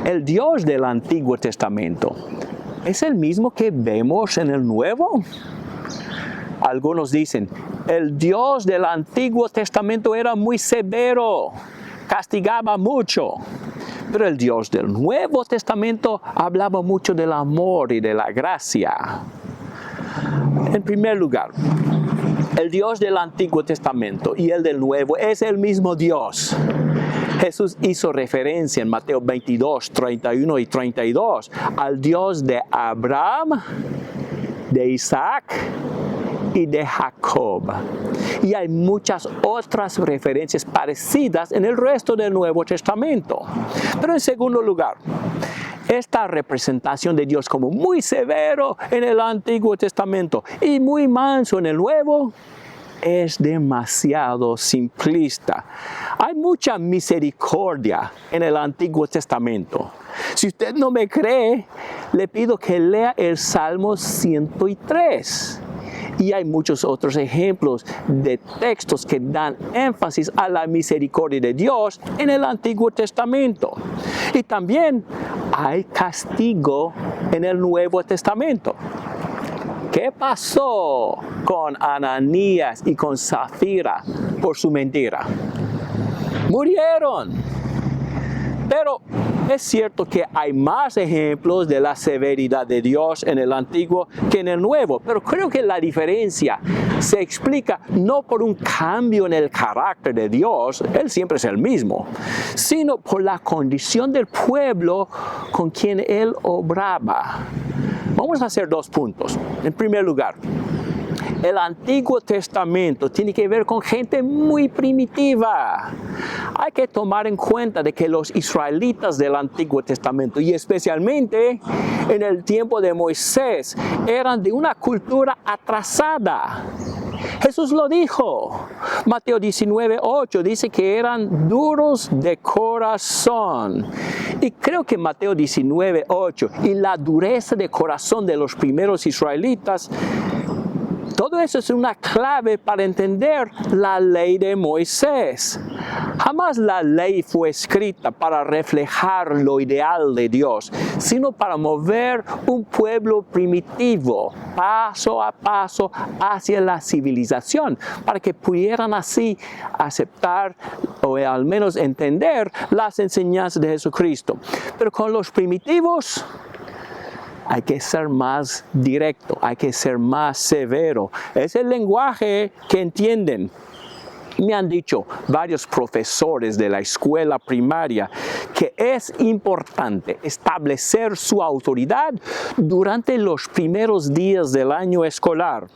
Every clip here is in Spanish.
el Dios del Antiguo Testamento es el mismo que vemos en el Nuevo. Algunos dicen, el Dios del Antiguo Testamento era muy severo, castigaba mucho. Pero el Dios del Nuevo Testamento hablaba mucho del amor y de la gracia. En primer lugar, el Dios del Antiguo Testamento y el del Nuevo es el mismo Dios. Jesús hizo referencia en Mateo 22, 31 y 32 al Dios de Abraham, de Isaac y de Jacob. Y hay muchas otras referencias parecidas en el resto del Nuevo Testamento. Pero en segundo lugar, esta representación de Dios como muy severo en el Antiguo Testamento y muy manso en el Nuevo es demasiado simplista. Hay mucha misericordia en el Antiguo Testamento. Si usted no me cree, le pido que lea el Salmo 103. Y hay muchos otros ejemplos de textos que dan énfasis a la misericordia de Dios en el Antiguo Testamento. Y también hay castigo en el Nuevo Testamento. ¿Qué pasó con Ananías y con Zafira por su mentira? Murieron. Pero es cierto que hay más ejemplos de la severidad de Dios en el Antiguo que en el Nuevo, pero creo que la diferencia se explica no por un cambio en el carácter de Dios, Él siempre es el mismo, sino por la condición del pueblo con quien Él obraba. Vamos a hacer 2 puntos. En primer lugar, el Antiguo Testamento tiene que ver con gente muy primitiva. Hay que tomar en cuenta de que los israelitas del Antiguo Testamento, y especialmente en el tiempo de Moisés, eran de una cultura atrasada. Jesús lo dijo. Mateo 19:8 dice que eran duros de corazón. Y creo que Mateo 19:8 y la dureza de corazón de los primeros israelitas, todo eso es una clave para entender la ley de Moisés. Jamás la ley fue escrita para reflejar lo ideal de Dios, sino para mover un pueblo primitivo, paso a paso, hacia la civilización, para que pudieran así aceptar o al menos entender las enseñanzas de Jesucristo. Pero con los primitivos, hay que ser más directo, hay que ser más severo. Es el lenguaje que entienden. Me han dicho varios profesores de la escuela primaria que es importante establecer su autoridad durante los primeros días del año escolar.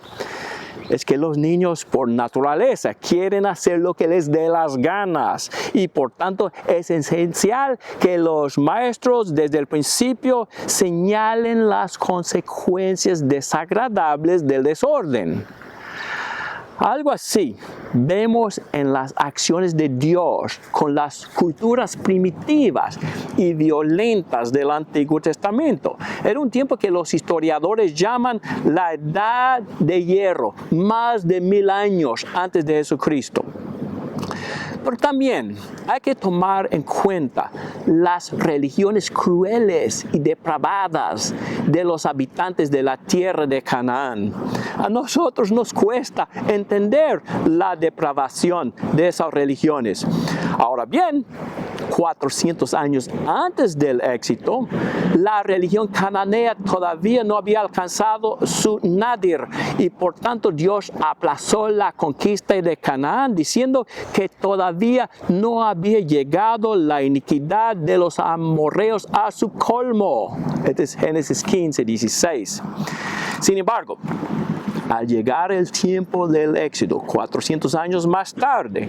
Es que los niños por naturaleza quieren hacer lo que les dé las ganas y por tanto es esencial que los maestros desde el principio señalen las consecuencias desagradables del desorden. Algo así vemos en las acciones de Dios con las culturas primitivas y violentas del Antiguo Testamento. Era un tiempo que los historiadores llaman la Edad de Hierro, más de 1000 años antes de Jesucristo. Pero también hay que tomar en cuenta las religiones crueles y depravadas de los habitantes de la tierra de Canaán. A nosotros nos cuesta entender la depravación de esas religiones. Ahora bien, 400 años antes del éxito, la religión cananea todavía no había alcanzado su nadir y por tanto Dios aplazó la conquista de Canaán diciendo que todavía no había llegado la iniquidad de los amorreos a su colmo. Este es Génesis 15, 16. Sin embargo, al llegar el tiempo del éxodo, 400 años más tarde,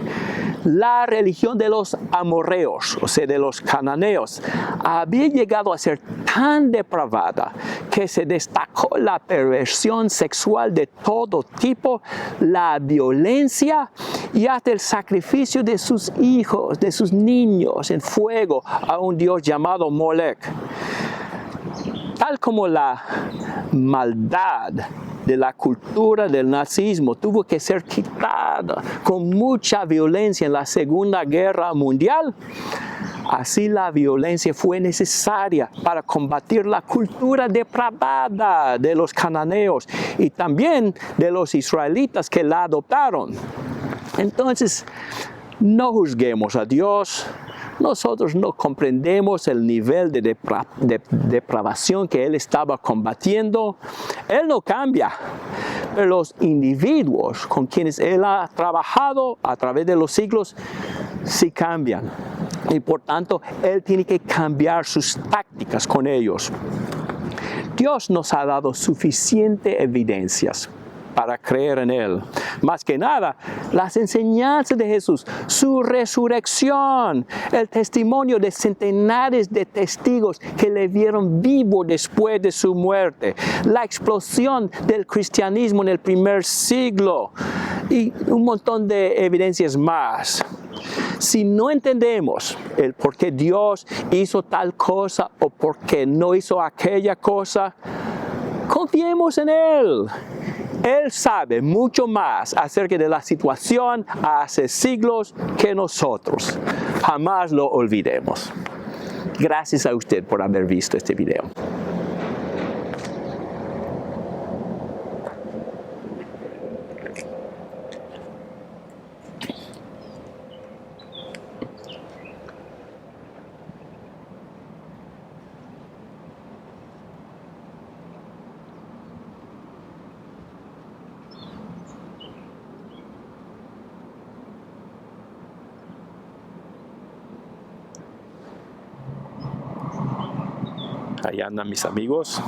la religión de los amorreos, o sea, de los cananeos, había llegado a ser tan depravada que se destacó la perversión sexual de todo tipo, la violencia y hasta el sacrificio de sus hijos, de sus niños en fuego a un dios llamado Molec. Tal como la maldad de la cultura del nazismo tuvo que ser quitada con mucha violencia en la Segunda Guerra Mundial, Así la violencia fue necesaria para combatir la cultura depravada de los cananeos y también de los israelitas que la adoptaron. Entonces, no juzguemos a Dios. Nosotros no comprendemos el nivel de depravación que Él estaba combatiendo. Él no cambia, pero los individuos con quienes Él ha trabajado a través de los siglos sí cambian. Y por tanto, Él tiene que cambiar sus tácticas con ellos. Dios nos ha dado suficientes evidencias para creer en Él. Más que nada, las enseñanzas de Jesús, su resurrección, el testimonio de centenares de testigos que le vieron vivo después de su muerte, la explosión del cristianismo en el primer siglo y un montón de evidencias más. Si no entendemos el por qué Dios hizo tal cosa o por qué no hizo aquella cosa, confiemos en Él. Él sabe mucho más acerca de la situación hace siglos que nosotros. Jamás lo olvidemos. Gracias a usted por haber visto este video. Ahí andan mis amigos.